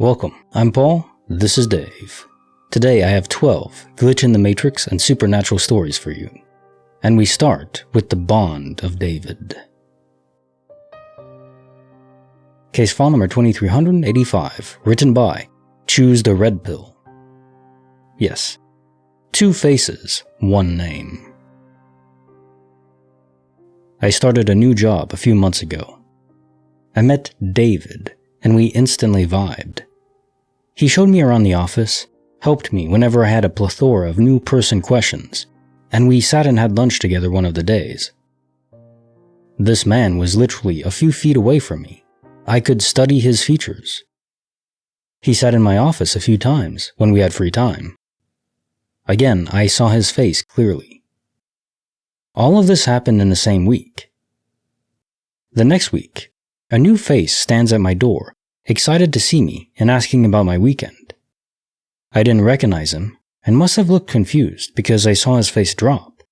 Welcome, I'm Paul, this is Dave. Today I have 12 Glitch in the Matrix and supernatural stories for you. And we start with the Bond of David. Case file number 2385, written by Choose the Red Pill. Yes, 2 faces, 1 name. I started a new job a few months ago. I met David, and we instantly vibed. He showed me around the office, helped me whenever I had a plethora of new person questions, and we sat and had lunch together one of the days. This man was literally a few feet away from me. I could study his features. He sat in my office a few times when we had free time. Again, I saw his face clearly. All of this happened in the same week. The next week, a new face stands at my door, excited to see me and asking about my weekend. I didn't recognize him and must have looked confused because I saw his face drop.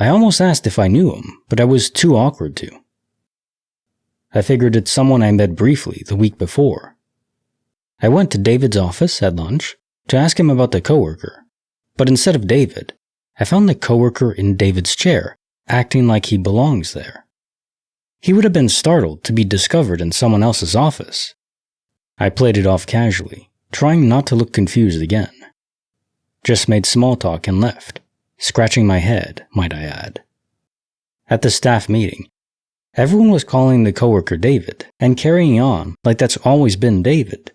I almost asked if I knew him, but I was too awkward to. I figured it's someone I met briefly the week before. I went to David's office at lunch to ask him about the coworker, but instead of David, I found the coworker in David's chair, acting like he belongs there. He would have been startled to be discovered in someone else's office. I played it off casually, trying not to look confused again. Just made small talk and left, scratching my head, might I add. At the staff meeting, everyone was calling the coworker David and carrying on like that's always been David.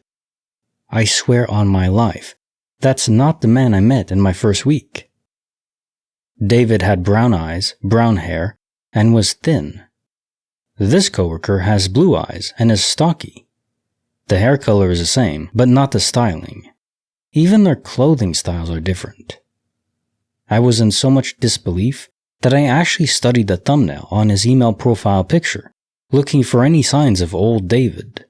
I swear on my life, that's not the man I met in my first week. David had brown eyes, brown hair, and was thin. This coworker has blue eyes and is stocky. The hair color is the same, but not the styling. Even their clothing styles are different. I was in so much disbelief that I actually studied the thumbnail on his email profile picture, looking for any signs of old David.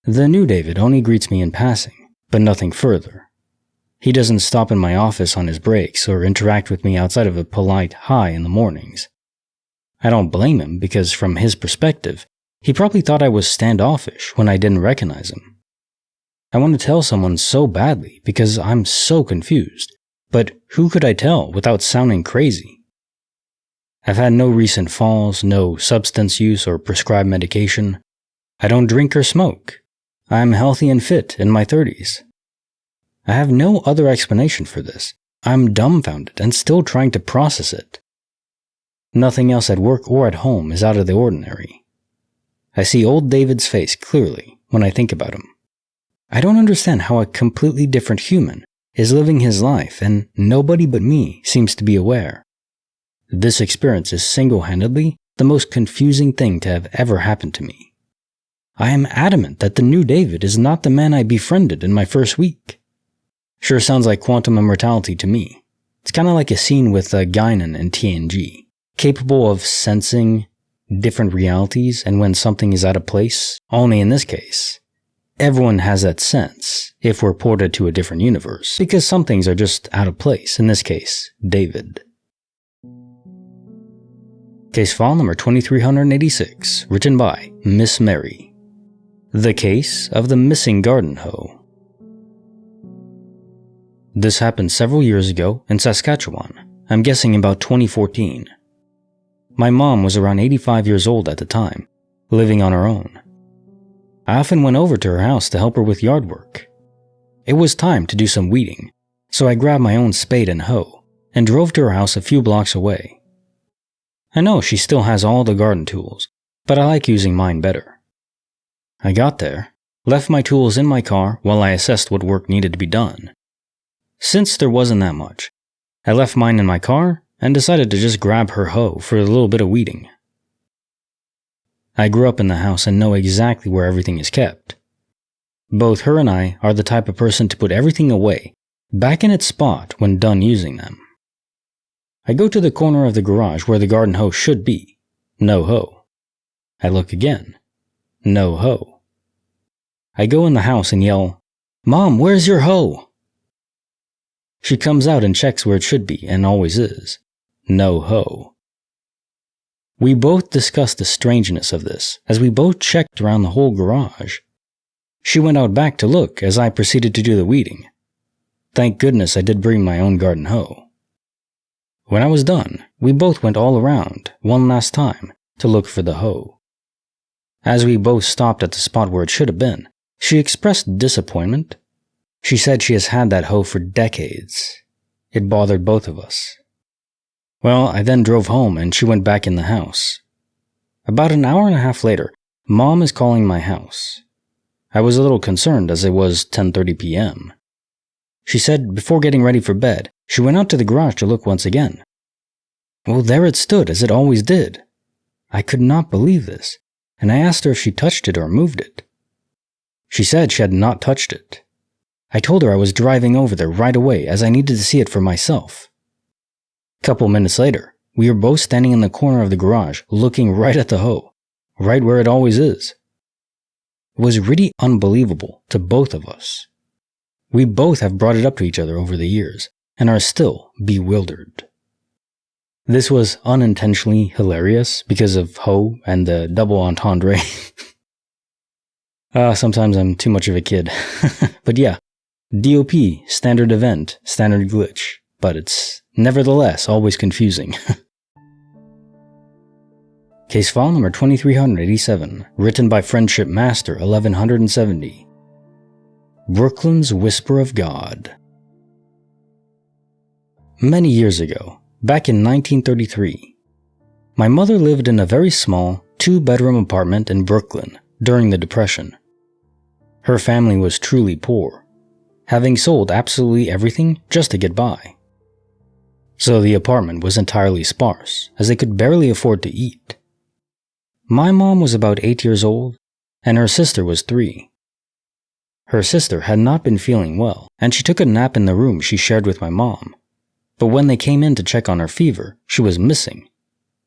The new David only greets me in passing, but nothing further. He doesn't stop in my office on his breaks or interact with me outside of a polite hi in the mornings. I don't blame him because from his perspective, he probably thought I was standoffish when I didn't recognize him. I want to tell someone so badly because I'm so confused, but who could I tell without sounding crazy? I've had no recent falls, no substance use or prescribed medication. I don't drink or smoke. I'm healthy and fit in my 30s. I have no other explanation for this. I'm dumbfounded and still trying to process it. Nothing else at work or at home is out of the ordinary. I see old David's face clearly when I think about him. I don't understand how a completely different human is living his life and nobody but me seems to be aware. This experience is single-handedly the most confusing thing to have ever happened to me. I am adamant that the new David is not the man I befriended in my first week. Sure sounds like quantum immortality to me. It's kind of like a scene with Guinan in TNG. Capable of sensing different realities and when something is out of place, only in this case, everyone has that sense if we're ported to a different universe, because some things are just out of place, in this case, David. Case file number 2386, written by Miss Mary. The Case of the Missing Garden Hoe. This happened several years ago in Saskatchewan, I'm guessing about 2014. My mom was around 85 years old at the time, living on her own. I often went over to her house to help her with yard work. It was time to do some weeding, so I grabbed my own spade and hoe and drove to her house a few blocks away. I know she still has all the garden tools, but I like using mine better. I got there, left my tools in my car while I assessed what work needed to be done. Since there wasn't that much, I left mine in my car and decided to just grab her hoe for a little bit of weeding. I grew up in the house and know exactly where everything is kept. Both her and I are the type of person to put everything away, back in its spot when done using them. I go to the corner of the garage where the garden hoe should be. No hoe. I look again. No hoe. I go in the house and yell, "Mom, where's your hoe?" She comes out and checks where it should be and always is. No hoe. We both discussed the strangeness of this as we both checked around the whole garage. She went out back to look as I proceeded to do the weeding. Thank goodness I did bring my own garden hoe. When I was done, we both went all around, one last time, to look for the hoe. As we both stopped at the spot where it should have been, she expressed disappointment. She said she has had that hoe for decades. It bothered both of us. Well, I then drove home and she went back in the house. About an hour and a half later, Mom is calling my house. I was a little concerned as it was 10:30 p.m. She said before getting ready for bed, she went out to the garage to look once again. Well, there it stood as it always did. I could not believe this, and I asked her if she touched it or moved it. She said she had not touched it. I told her I was driving over there right away as I needed to see it for myself. Couple minutes later, we were both standing in the corner of the garage looking right at the hoe, right where it always is. It was really unbelievable to both of us. We both have brought it up to each other over the years and are still bewildered. This was unintentionally hilarious because of hoe and the double entendre. Sometimes I'm too much of a kid. But yeah, DOP, standard event, standard glitch, but it's nevertheless always confusing. Case file number 2387, written by Friendship Master 1170. Brooklyn's Whisper of God. Many years ago, back in 1933, my mother lived in a very small, 2-bedroom apartment in Brooklyn during the Depression. Her family was truly poor, having sold absolutely everything just to get by. So the apartment was entirely sparse, as they could barely afford to eat. My mom was about 8 years old, and her sister was 3. Her sister had not been feeling well, and she took a nap in the room she shared with my mom. But when they came in to check on her fever, she was missing.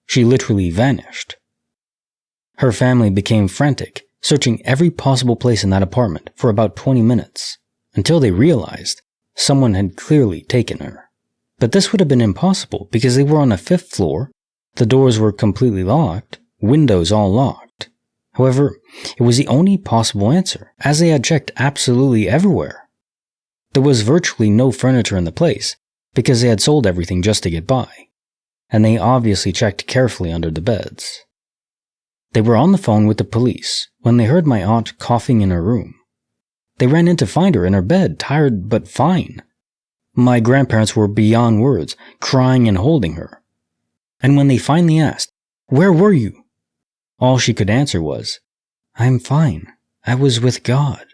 She literally vanished. Her family became frantic, searching every possible place in that apartment for about 20 minutes, until they realized someone had clearly taken her. But this would have been impossible because they were on a 5th floor, the doors were completely locked, windows all locked. However, it was the only possible answer, as they had checked absolutely everywhere. There was virtually no furniture in the place, because they had sold everything just to get by, and they obviously checked carefully under the beds. They were on the phone with the police when they heard my aunt coughing in her room. They ran in to find her in her bed, tired but fine. My grandparents were beyond words, crying and holding her. And when they finally asked, "Where were you?" all she could answer was, "I'm fine. I was with God."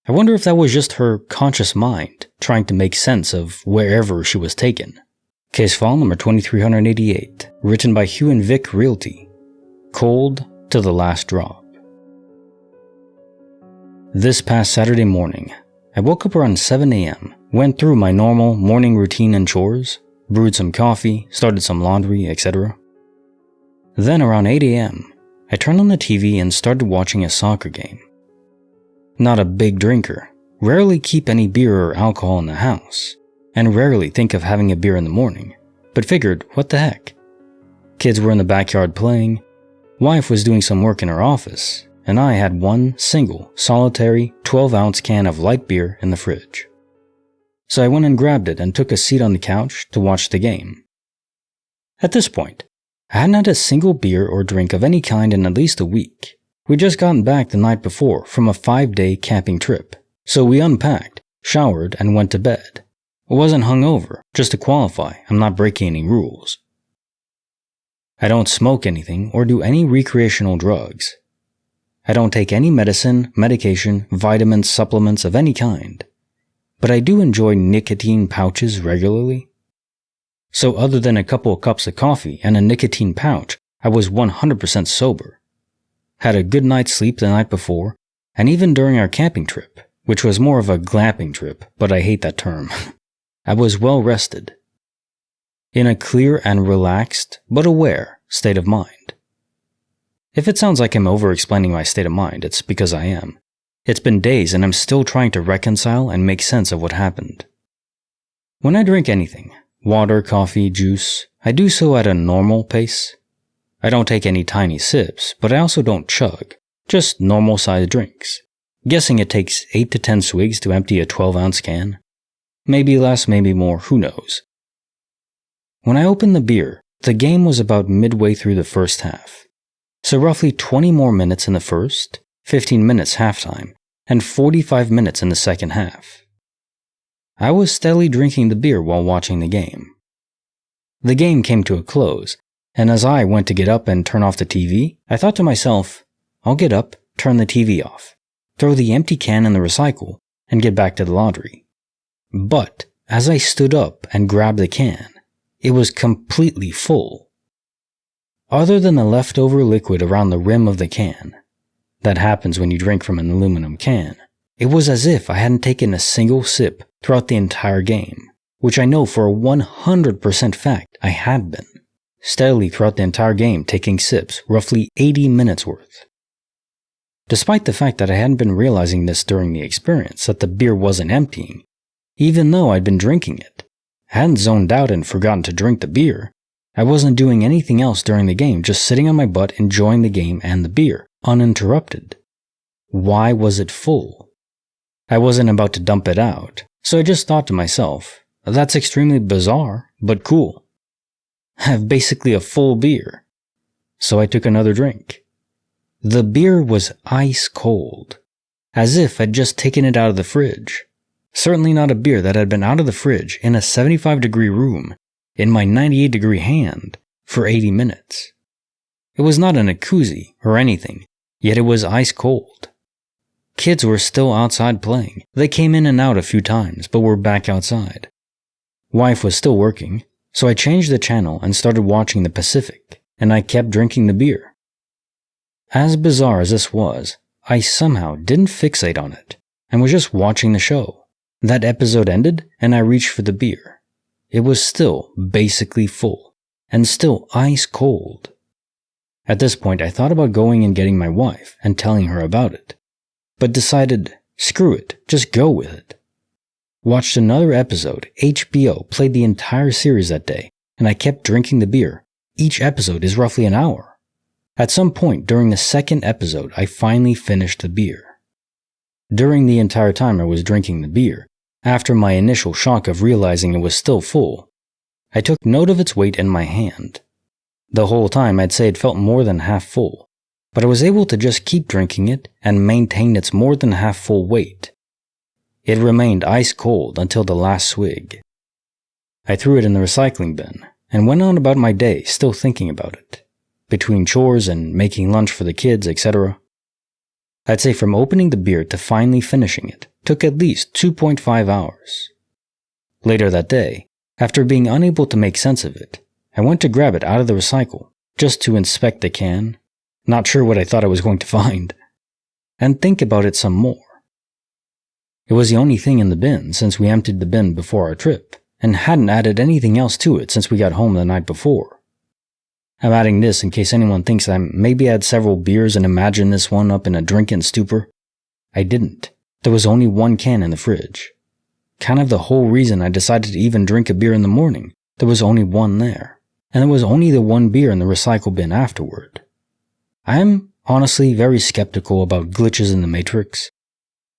I wonder if that was just her conscious mind trying to make sense of wherever she was taken. Case file number 2388, written by Hugh and Vic Realty. Cold to the last drop. This past Saturday morning, I woke up around 7 a.m., went through my normal morning routine and chores, brewed some coffee, started some laundry, etc. Then around 8 a.m., I turned on the TV and started watching a soccer game. Not a big drinker, rarely keep any beer or alcohol in the house, and rarely think of having a beer in the morning, but figured, what the heck? Kids were in the backyard playing, wife was doing some work in her office, and I had one single, solitary 12-ounce can of light beer in the fridge. So I went and grabbed it and took a seat on the couch to watch the game. At this point, I hadn't had a single beer or drink of any kind in at least a week. We'd just gotten back the night before from a 5-day camping trip, so we unpacked, showered, and went to bed. I wasn't hungover, just to qualify, I'm not breaking any rules. I don't smoke anything or do any recreational drugs. I don't take any medicine, medication, vitamins, supplements of any kind. But I do enjoy nicotine pouches regularly. So other than a couple of cups of coffee and a nicotine pouch, I was 100% sober. Had a good night's sleep the night before, and even during our camping trip, which was more of a glamping trip, but I hate that term, I was well rested. In a clear and relaxed, but aware, state of mind. If it sounds like I'm over-explaining my state of mind, it's because I am. It's been days and I'm still trying to reconcile and make sense of what happened. When I drink anything, water, coffee, juice, I do so at a normal pace. I don't take any tiny sips, but I also don't chug, just normal-sized drinks. guessing it takes 8 to 10 swigs to empty a 12-ounce can. Maybe less, maybe more, who knows. When I opened the beer, the game was about midway through the first half. So roughly 20 more minutes in the first, 15 minutes halftime, and 45 minutes in the second half. I was steadily drinking the beer while watching the game. The game came to a close, and as I went to get up and turn off the TV, I thought to myself, I'll get up, turn the TV off, throw the empty can in the recycle, and get back to the laundry. But as I stood up and grabbed the can, it was completely full. Other than the leftover liquid around the rim of the can, that happens when you drink from an aluminum can, it was as if I hadn't taken a single sip throughout the entire game, which I know for a 100% fact I had been, steadily throughout the entire game taking sips, roughly 80 minutes worth. Despite the fact that I hadn't been realizing this during the experience, that the beer wasn't emptying, even though I'd been drinking it, I hadn't zoned out and forgotten to drink the beer. I wasn't doing anything else during the game, just sitting on my butt enjoying the game and the beer, uninterrupted. Why was it full? I wasn't about to dump it out, so I just thought to myself, that's extremely bizarre, but cool. I have basically a full beer. So I took another drink. The beer was ice cold, as if I'd just taken it out of the fridge. Certainly not a beer that had been out of the fridge in a 75-degree room in my 98-degree hand for 80 minutes. It was not in a koozie or anything, yet it was ice cold. Kids were still outside playing. They came in and out a few times, but were back outside. Wife was still working, so I changed the channel and started watching the Pacific, and I kept drinking the beer. As bizarre as this was, I somehow didn't fixate on it, and was just watching the show. That episode ended, and I reached for the beer. It was still basically full, and still ice cold. At this point, I thought about going and getting my wife and telling her about it, but decided, screw it, just go with it. Watched another episode. HBO played the entire series that day, and I kept drinking the beer. Each episode is roughly an hour. At some point during the second episode, I finally finished the beer. During the entire time I was drinking the beer, after my initial shock of realizing it was still full, I took note of its weight in my hand. The whole time I'd say it felt more than half full, but I was able to just keep drinking it and maintain its more than half full weight. It remained ice cold until the last swig. I threw it in the recycling bin and went on about my day still thinking about it, between chores and making lunch for the kids, etc. I'd say from opening the beer to finally finishing it took at least 2.5 hours. Later that day, after being unable to make sense of it, I went to grab it out of the recycle just to inspect the can, not sure what I thought I was going to find, and think about it some more. It was the only thing in the bin since we emptied the bin before our trip, and hadn't added anything else to it since we got home the night before. I'm adding this in case anyone thinks I maybe had several beers and imagined this one up in a drunken stupor. I didn't. There was only one can in the fridge. Kind of the whole reason I decided to even drink a beer in the morning. There was only one there. And there was only the one beer in the recycle bin afterward. I am honestly very skeptical about glitches in the Matrix.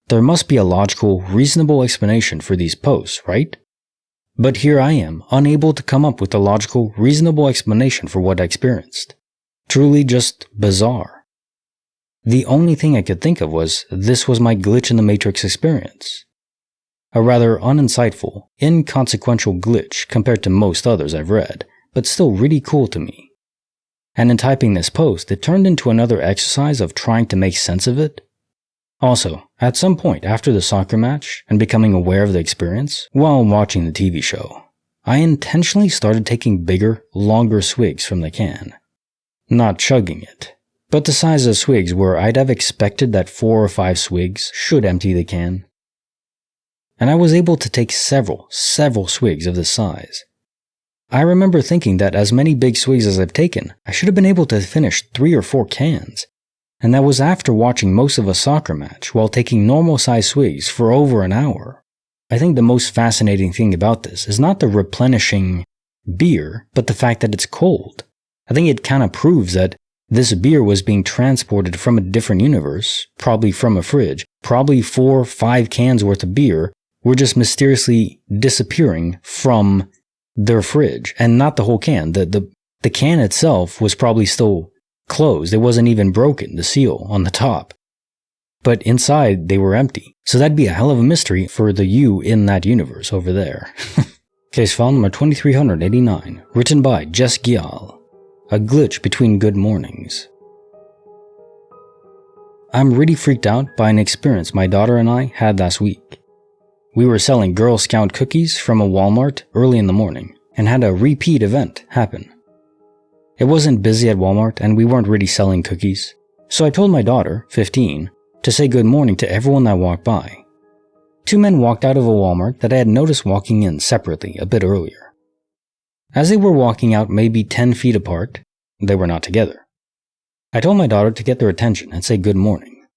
There must be a logical, reasonable explanation for these posts, right? But here I am, unable to come up with a logical, reasonable explanation for what I experienced. Truly just bizarre. The only thing I could think of was this was my glitch in the Matrix experience. A rather uninsightful, inconsequential glitch compared to most others I've read, but still really cool to me. And in typing this post, it turned into another exercise of trying to make sense of it. Also, at some point after the soccer match and becoming aware of the experience, while watching the TV show, I intentionally started taking bigger, longer swigs from the can. Not chugging it, but the size of swigs where I'd have expected that 4 or 5 swigs should empty the can. And I was able to take several swigs of this size. I remember thinking that as many big swigs as I've taken, I should have been able to finish 3 or 4 cans. And that was after watching most of a soccer match while taking normal-sized swigs for over an hour. I think the most fascinating thing about this is not the replenishing beer, but the fact that it's cold. I think it kind of proves that this beer was being transported from a different universe, probably from a fridge, probably 4 or 5 cans worth of beer were just mysteriously disappearing from their fridge. And not the whole can. The can itself was probably still closed. It wasn't even broken, the seal on the top. But inside, they were empty. So that'd be a hell of a mystery for the you in that universe over there. Case file number 2389, written by Jess Gial. A glitch between good mornings. I'm really freaked out by an experience my daughter and I had last week. We were selling Girl Scout cookies from a Walmart early in the morning and had a repeat event happen. It wasn't busy at Walmart and we weren't really selling cookies, so I told my daughter, 15, to say good morning to everyone that walked by. 2 men walked out of a Walmart that I had noticed walking in separately a bit earlier. As they were walking out maybe 10 feet apart, they were not together. I told my daughter to get their attention and say good morning.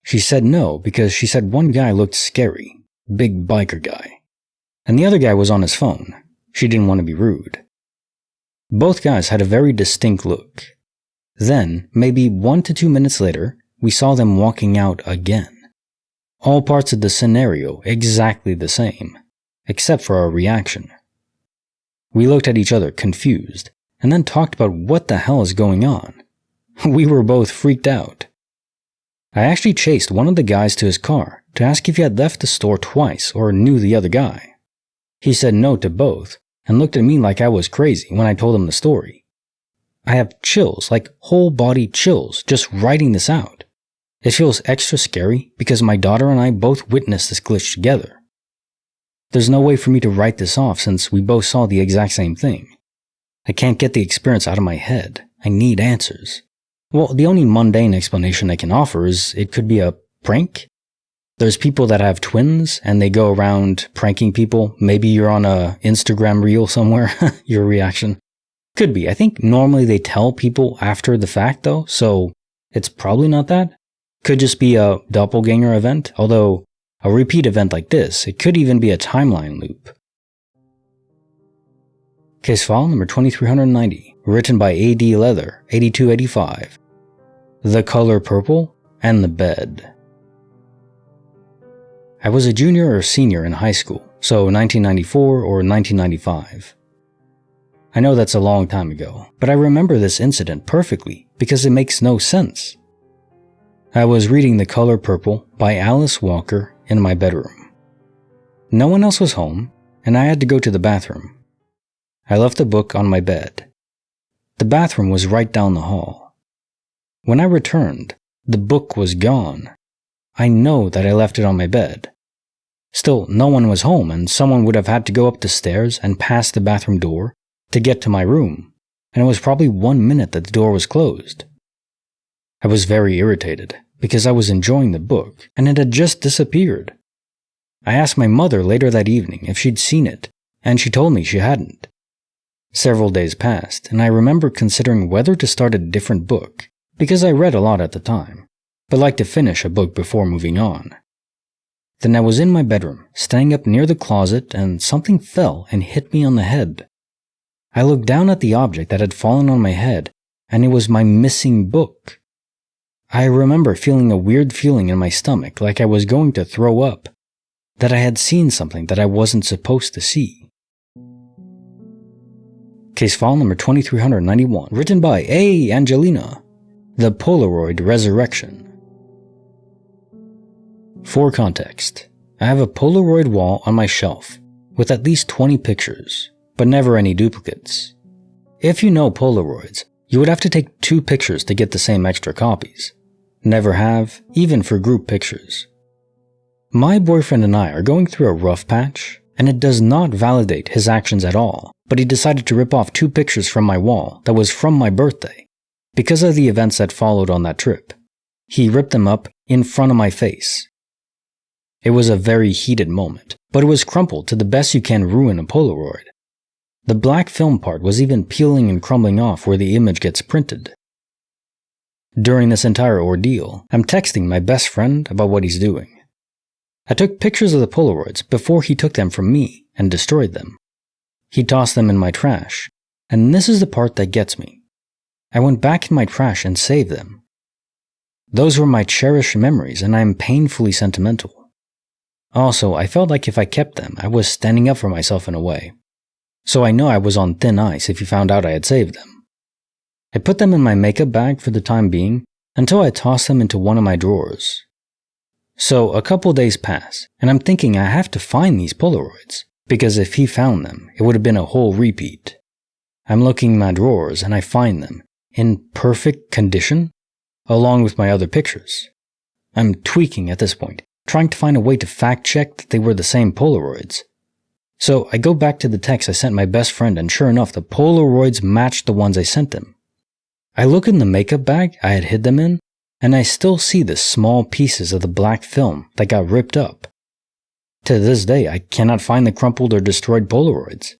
She said no because she said one guy looked scary, big biker guy, and the other guy was on his phone. She didn't want to be rude. Both guys had a very distinct look. Then, maybe 1 to 2 minutes later, we saw them walking out again. All parts of the scenario exactly the same, except for our reaction. We looked at each other confused, and then talked about what the hell is going on. We were both freaked out. I actually chased one of the guys to his car to ask if he had left the store twice or knew the other guy. He said no to both, and looked at me like I was crazy when I told him the story. I have chills, like whole body chills, just writing this out. It feels extra scary because my daughter and I both witnessed this glitch together. There's no way for me to write this off since we both saw the exact same thing. I can't get the experience out of my head. I need answers. Well, the only mundane explanation I can offer is it could be a prank. There's people that have twins and they go around pranking people. Maybe you're on a Instagram reel somewhere, your reaction. Could be. I think normally they tell people after the fact though, so it's probably not that. Could just be a doppelganger event, although a repeat event like this, it could even be a timeline loop. Case file number 2390, written by AD Leather, 8285. The Color Purple and the Bed. I was a junior or senior in high school, so 1994 or 1995. I know that's a long time ago, but I remember this incident perfectly because it makes no sense. I was reading The Color Purple by Alice Walker in my bedroom. No one else was home, and I had to go to the bathroom. I left the book on my bed. The bathroom was right down the hall. When I returned, the book was gone. I know that I left it on my bed. Still, no one was home, and someone would have had to go up the stairs and past the bathroom door to get to my room, and it was probably 1 minute that the door was closed. I was very irritated because I was enjoying the book and it had just disappeared. I asked my mother later that evening if she'd seen it, and she told me she hadn't. Several days passed, and I remember considering whether to start a different book because I read a lot at the time, but liked to finish a book before moving on. Then I was in my bedroom, standing up near the closet, and something fell and hit me on the head. I looked down at the object that had fallen on my head, and it was my missing book. I remember feeling a weird feeling in my stomach like I was going to throw up, that I had seen something that I wasn't supposed to see. Case file number 2391, written by A. Angelina. The Polaroid Resurrection. For context, I have a Polaroid wall on my shelf with at least 20 pictures, but never any duplicates. If you know Polaroids, you would have to take 2 pictures to get the same extra copies. Never have, even for group pictures. My boyfriend and I are going through a rough patch, and it does not validate his actions at all, but he decided to rip off 2 pictures from my wall that was from my birthday. Because of the events that followed on that trip, he ripped them up in front of my face. It was a very heated moment, but it was crumpled to the best you can ruin a Polaroid. The black film part was even peeling and crumbling off where the image gets printed. During this entire ordeal, I'm texting my best friend about what he's doing. I took pictures of the Polaroids before he took them from me and destroyed them. He tossed them in my trash, and this is the part that gets me. I went back in my trash and saved them. Those were my cherished memories, and I am painfully sentimental. Also, I felt like if I kept them, I was standing up for myself in a way. So I know I was on thin ice if he found out I had saved them. I put them in my makeup bag for the time being, until I tossed them into one of my drawers. So a couple days pass, and I'm thinking I have to find these Polaroids, because if he found them, it would have been a whole repeat. I'm looking in my drawers and I find them, in perfect condition, along with my other pictures. I'm tweaking at this point, trying to find a way to fact check that they were the same Polaroids. So I go back to the text I sent my best friend, and sure enough, the Polaroids matched the ones I sent him. I look in the makeup bag I had hid them in, and I still see the small pieces of the black film that got ripped up. To this day, I cannot find the crumpled or destroyed Polaroids.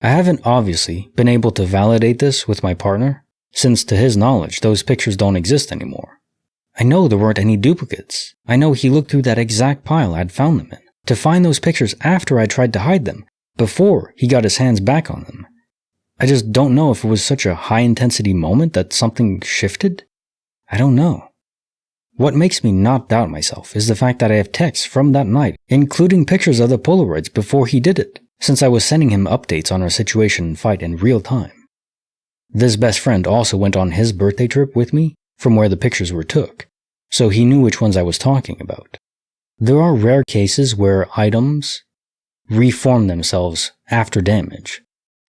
I haven't obviously been able to validate this with my partner, since to his knowledge those pictures don't exist anymore. I know there weren't any duplicates. I know he looked through that exact pile I'd found them in to find those pictures after I tried to hide them, before he got his hands back on them. I just don't know if it was such a high-intensity moment that something shifted. I don't know. What makes me not doubt myself is the fact that I have texts from that night, including pictures of the Polaroids before he did it, since I was sending him updates on our situation and fight in real time. This best friend also went on his birthday trip with me from where the pictures were took, so he knew which ones I was talking about. There are rare cases where items reform themselves after damage.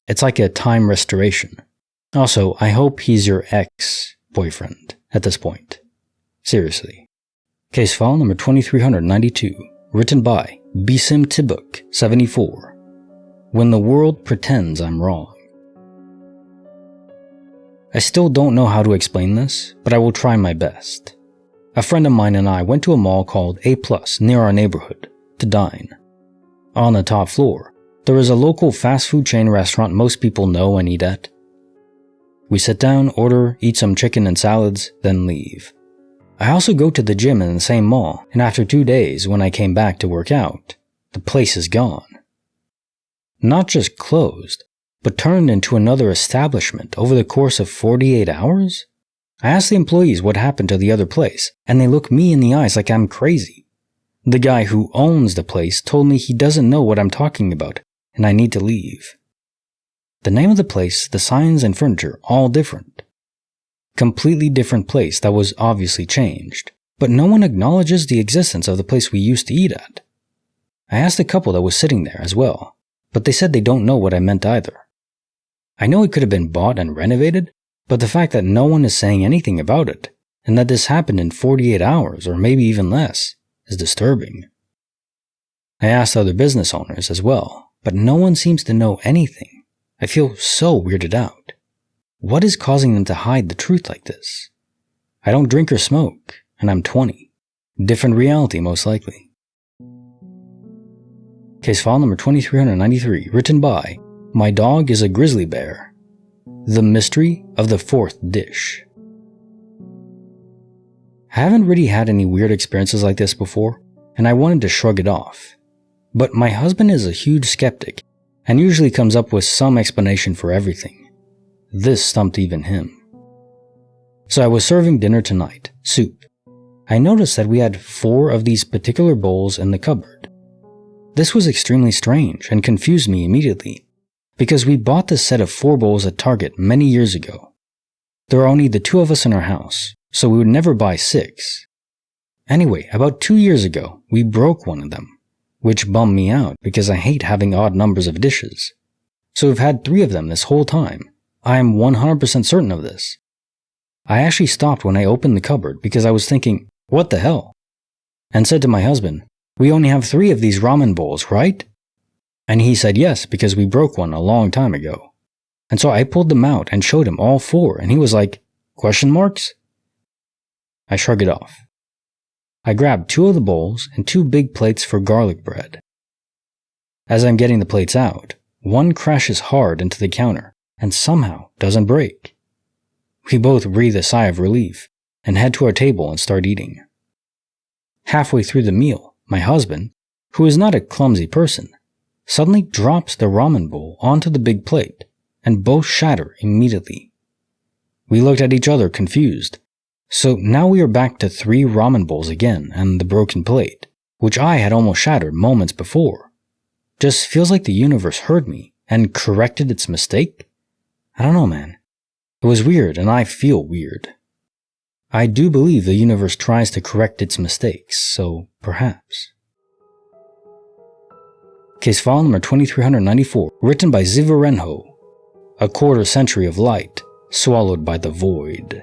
It's like a time restoration. Also, I hope he's your ex-boyfriend at this point. Seriously. Case file number 2392, written by Bisim Tibuk, 74. When the world pretends I'm wrong. I still don't know how to explain this, but I will try my best. A friend of mine and I went to a mall called A+ near our neighborhood to dine. On the top floor, there is a local fast food chain restaurant most people know and eat at. We sit down, order, eat some chicken and salads, then leave. I also go to the gym in the same mall, and after 2 days, when I came back to work out, the place is gone. Not just closed, but turned into another establishment over the course of 48 hours? I asked the employees what happened to the other place, and they look me in the eyes like I'm crazy. The guy who owns the place told me he doesn't know what I'm talking about, and I need to leave. The name of the place, the signs and furniture, all different. Completely different place that was obviously changed, but no one acknowledges the existence of the place we used to eat at. I asked the couple that was sitting there as well, but they said they don't know what I meant either. I know it could have been bought and renovated, but the fact that no one is saying anything about it, and that this happened in 48 hours or maybe even less, is disturbing. I asked other business owners as well, but no one seems to know anything. I feel so weirded out. What is causing them to hide the truth like this? I don't drink or smoke, and I'm 20. Different reality, most likely. Case file number 2393, written by My Dog is a Grizzly Bear. The Mystery of the Fourth Dish. I haven't really had any weird experiences like this before, and I wanted to shrug it off. But my husband is a huge skeptic, and usually comes up with some explanation for everything. This stumped even him. So I was serving dinner tonight, soup. I noticed that we had 4 of these particular bowls in the cupboard. This was extremely strange and confused me immediately, because we bought this set of 4 bowls at Target many years ago. There are only the 2 of us in our house, so we would never buy 6. Anyway, about 2 years ago, we broke one of them, which bummed me out because I hate having odd numbers of dishes. So we've had 3 of them this whole time. I am 100% certain of this. I actually stopped when I opened the cupboard because I was thinking, what the hell? And said to my husband, we only have 3 of these ramen bowls, right? And he said yes, because we broke one a long time ago. And so I pulled them out and showed him all 4, and he was like, question marks? I shrugged it off. I grabbed 2 of the bowls and 2 big plates for garlic bread. As I'm getting the plates out, one crashes hard into the counter and somehow doesn't break. We both breathe a sigh of relief and head to our table and start eating. Halfway through the meal, my husband, who is not a clumsy person, suddenly drops the ramen bowl onto the big plate, and both shatter immediately. We looked at each other confused, So now we are back to 3 ramen bowls again and the broken plate, which I had almost shattered moments before. Just feels like the universe heard me and corrected its mistake? I don't know, man. It was weird and I feel weird. I do believe the universe tries to correct its mistakes, so perhaps. Case file number 2394, written by Zivarenho. A quarter century of light, swallowed by the void.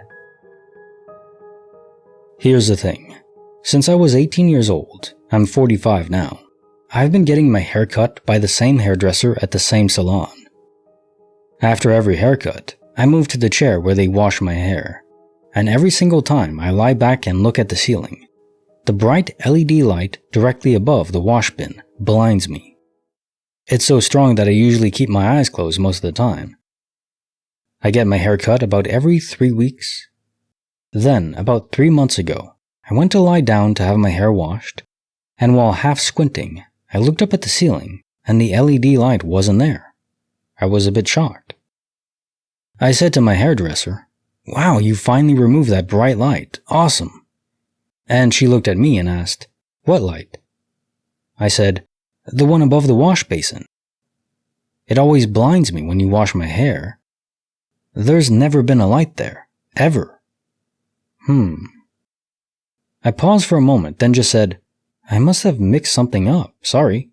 Here's the thing. Since I was 18 years old, I'm 45 now, I've been getting my hair cut by the same hairdresser at the same salon. After every haircut, I move to the chair where they wash my hair, and every single time I lie back and look at the ceiling, the bright LED light directly above the wash bin blinds me. It's so strong that I usually keep my eyes closed most of the time. I get my hair cut about every 3 weeks. Then, about 3 months ago, I went to lie down to have my hair washed, and while half squinting, I looked up at the ceiling, and the LED light wasn't there. I was a bit shocked. I said to my hairdresser, "Wow, you finally removed that bright light. Awesome." And she looked at me and asked, "What light?" I said, "The one above the wash basin. It always blinds me when you wash my hair. There's never been a light there. Ever." I paused for a moment, then just said, "I must have mixed something up, sorry."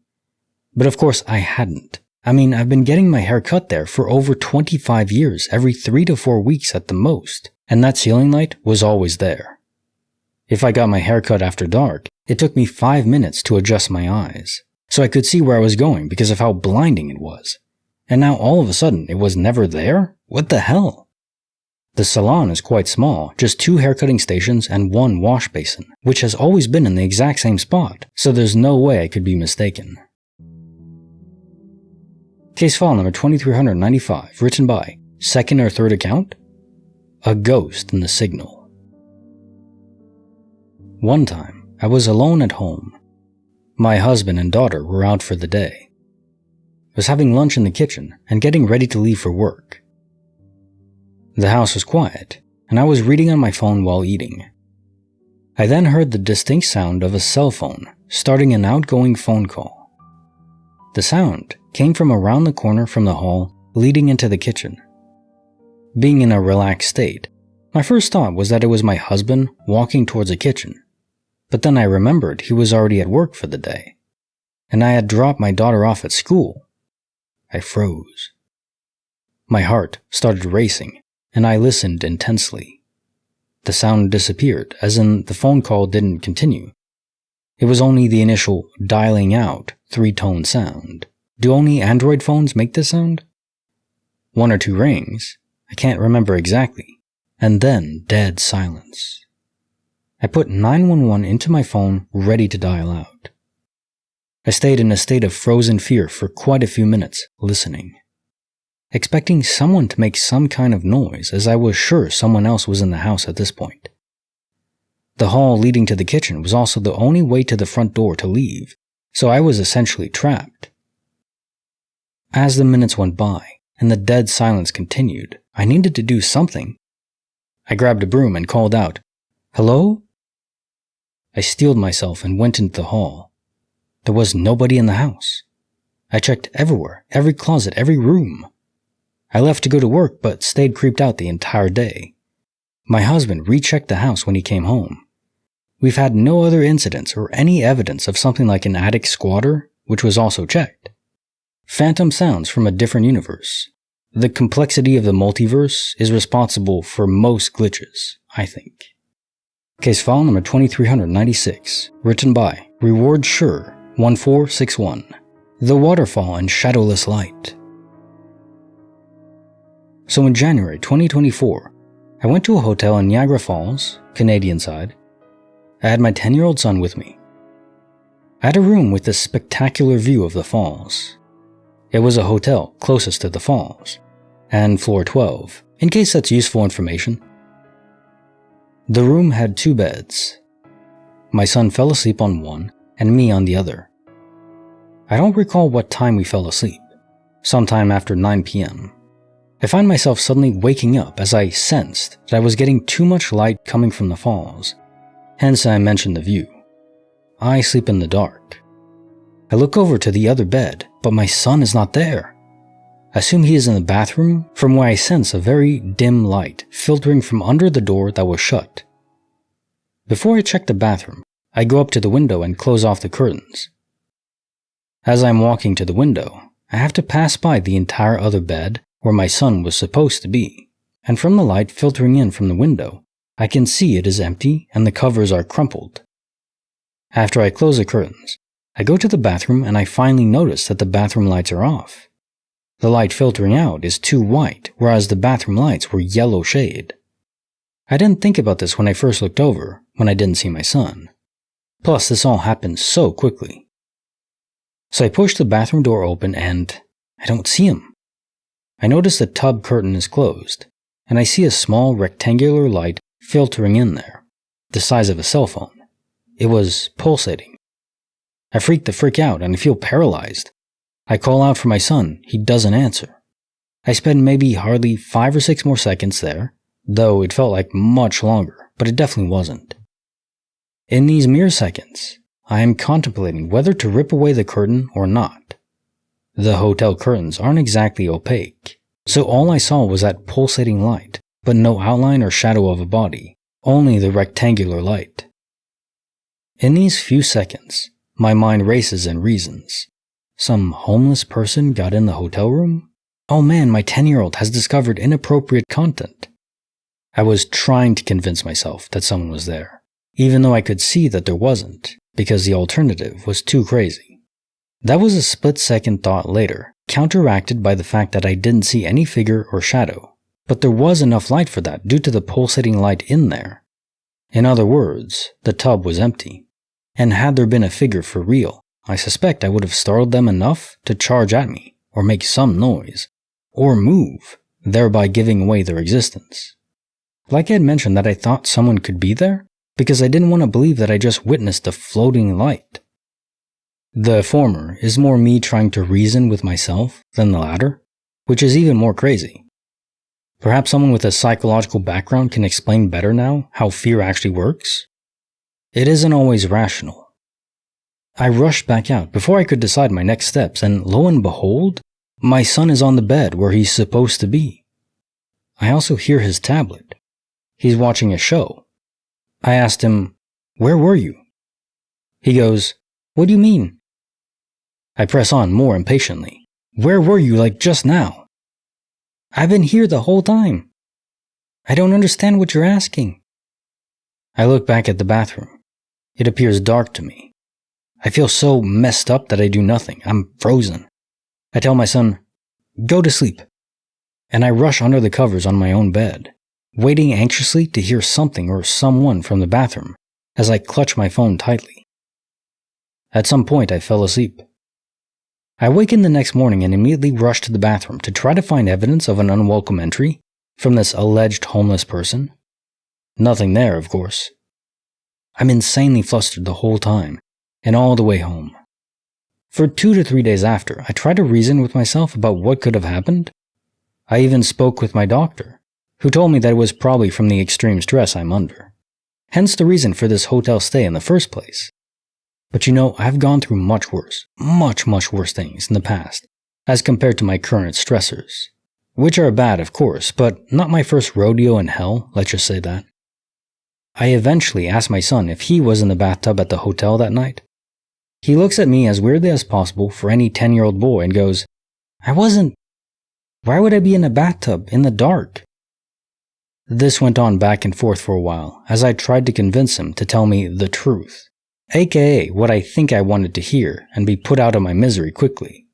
But of course I hadn't. I mean, I've been getting my hair cut there for over 25 years, every 3 to 4 weeks at the most, and that ceiling light was always there. If I got my hair cut after dark, it took me 5 minutes to adjust my eyes, so I could see where I was going because of how blinding it was. And now all of a sudden, it was never there? What the hell? The salon is quite small, just 2 haircutting stations and 1 wash basin, which has always been in the exact same spot, so there's no way I could be mistaken. Case file number 2395, written by second or third account? A ghost in the signal. One time, I was alone at home. My husband and daughter were out for the day. I was having lunch in the kitchen and getting ready to leave for work. The house was quiet, and I was reading on my phone while eating. I then heard the distinct sound of a cell phone starting an outgoing phone call. The sound came from around the corner from the hall leading into the kitchen. Being in a relaxed state, my first thought was that it was my husband walking towards the kitchen, but then I remembered he was already at work for the day, and I had dropped my daughter off at school. I froze. My heart started racing, and I listened intensely. The sound disappeared, as in the phone call didn't continue. It was only the initial dialing out 3-tone sound. Do only Android phones make this sound? 1 or 2 rings, I can't remember exactly, and then dead silence. I put 911 into my phone, ready to dial out. I stayed in a state of frozen fear for quite a few minutes, listening, expecting someone to make some kind of noise, as I was sure someone else was in the house at this point. The hall leading to the kitchen was also the only way to the front door to leave, so I was essentially trapped. As the minutes went by, and the dead silence continued, I needed to do something. I grabbed a broom and called out, "Hello?" I steeled myself and went into the hall. There was nobody in the house. I checked everywhere, every closet, every room. I left to go to work, but stayed creeped out the entire day. My husband rechecked the house when he came home. We've had no other incidents or any evidence of something like an attic squatter, which was also checked. Phantom sounds from a different universe. The complexity of the multiverse is responsible for most glitches, I think. Case file number 2396, written by Reward Sure 1461, The Waterfall and Shadowless Light. So in January 2024, I went to a hotel in Niagara Falls, Canadian side. I had my 10-year-old son with me. I had a room with a spectacular view of the falls. It was a hotel closest to the falls, and floor 12, in case that's useful information. The room had 2 beds. My son fell asleep on one, and me on the other. I don't recall what time we fell asleep, sometime after 9 p.m. I find myself suddenly waking up as I sensed that I was getting too much light coming from the falls. Hence I mentioned the view. I sleep in the dark. I look over to the other bed, but my son is not there. I assume he is in the bathroom, from where I sense a very dim light filtering from under the door that was shut. Before I check the bathroom, I go up to the window and close off the curtains. As I'm walking to the window, I have to pass by the entire other bed where my son was supposed to be, and from the light filtering in from the window, I can see it is empty and the covers are crumpled. After I close the curtains, I go to the bathroom and I finally notice that the bathroom lights are off. The light filtering out is too white, whereas the bathroom lights were yellow shade. I didn't think about this when I first looked over, when I didn't see my son. Plus, this all happened so quickly. So I push the bathroom door open and I don't see him. I notice the tub curtain is closed, and I see a small rectangular light filtering in there, the size of a cell phone. It was pulsating. I freak the frick out and I feel paralyzed. I call out for my son. He doesn't answer. I spend maybe hardly 5 or 6 more seconds there, though it felt like much longer, but it definitely wasn't. In these mere seconds, I am contemplating whether to rip away the curtain or not. The hotel curtains aren't exactly opaque, so all I saw was that pulsating light, but no outline or shadow of a body, only the rectangular light. In these few seconds, my mind races and reasons. Some homeless person got in the hotel room? Oh man, my 10-year-old has discovered inappropriate content. I was trying to convince myself that someone was there, even though I could see that there wasn't, because the alternative was too crazy. That was a split-second thought later, counteracted by the fact that I didn't see any figure or shadow, but there was enough light for that due to the pulsating light in there. In other words, the tub was empty, and had there been a figure for real, I suspect I would have startled them enough to charge at me, or make some noise, or move, thereby giving away their existence. Like I had mentioned that I thought someone could be there, because I didn't want to believe that I just witnessed a floating light. The former is more me trying to reason with myself than the latter, which is even more crazy. Perhaps someone with a psychological background can explain better now how fear actually works? It isn't always rational. I rushed back out before I could decide my next steps, and lo and behold, my son is on the bed where he's supposed to be. I also hear his tablet. He's watching a show. I asked him, "Where were you?" He goes, "What do you mean?" I press on more impatiently. "Where were you like just now?" "I've been here the whole time." "I don't understand what you're asking." I look back at the bathroom. It appears dark to me. I feel so messed up that I do nothing. I'm frozen. I tell my son, "Go to sleep." And I rush under the covers on my own bed, waiting anxiously to hear something or someone from the bathroom as I clutch my phone tightly. At some point, I fell asleep. I awakened the next morning and immediately rushed to the bathroom to try to find evidence of an unwelcome entry from this alleged homeless person. Nothing there, of course. I'm insanely flustered the whole time, and all the way home. For 2 to 3 days after, I tried to reason with myself about what could have happened. I even spoke with my doctor, who told me that it was probably from the extreme stress I'm under. Hence the reason for this hotel stay in the first place. But I've gone through much worse things in the past, as compared to my current stressors. Which are bad, of course, but not my first rodeo in hell, let's just say that. I eventually asked my son if he was in the bathtub at the hotel that night. He looks at me as weirdly as possible for any 10-year-old boy and goes, "I wasn't. Why would I be in a bathtub in the dark?" This went on back and forth for a while as I tried to convince him to tell me the truth, aka what I think I wanted to hear and be put out of my misery quickly,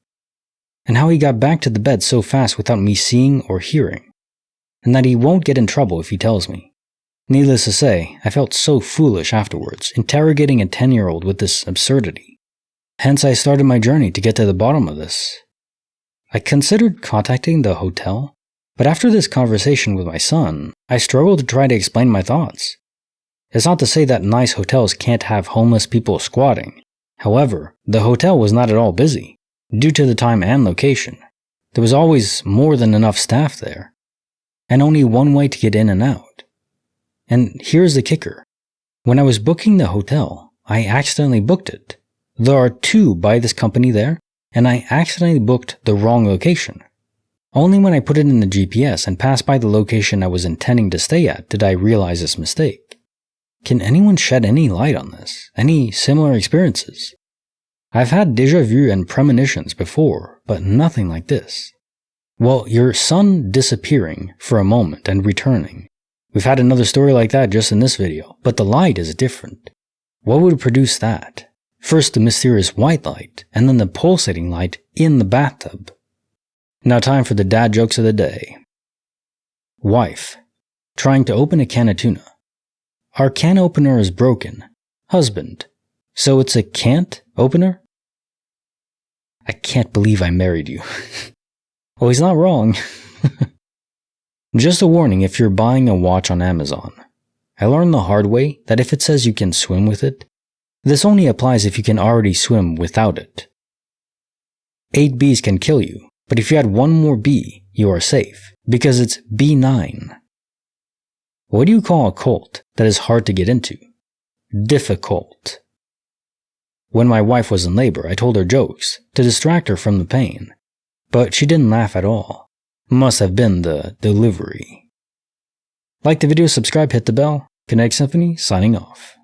and how he got back to the bed so fast without me seeing or hearing, and that he won't get in trouble if he tells me. Needless to say, I felt so foolish afterwards, interrogating a 10-year-old with this absurdity. Hence, I started my journey to get to the bottom of this. I considered contacting the hotel, but after this conversation with my son, I struggled to try to explain my thoughts. It's not to say that nice hotels can't have homeless people squatting. However, the hotel was not at all busy, due to the time and location. There was always more than enough staff there, and only one way to get in and out. And here's the kicker. When I was booking the hotel, I accidentally booked it. There are 2 by this company there, and I accidentally booked the wrong location. Only when I put it in the GPS and passed by the location I was intending to stay at did I realize this mistake. Can anyone shed any light on this? Any similar experiences? I've had déjà vu and premonitions before, but nothing like this. Well, your sun disappearing for a moment and returning. We've had another story like that just in this video, but the light is different. What would produce that? First the mysterious white light, and then the pulsating light in the bathtub. Now time for the dad jokes of the day. Wife. Trying to open a can of tuna. Our can opener is broken. Husband. So it's a can't opener? I can't believe I married you. Well, he's not wrong. Just a warning if you're buying a watch on Amazon. I learned the hard way that if it says you can swim with it, this only applies if you can already swim without it. 8 bees can kill you, but if you add 1 more bee, you are safe, because it's B9. What do you call a cult that is hard to get into? Difficult. When my wife was in labor, I told her jokes to distract her from the pain, but she didn't laugh at all. Must have been the delivery. Like the video, subscribe, hit the bell. Kinetic Symphony, signing off.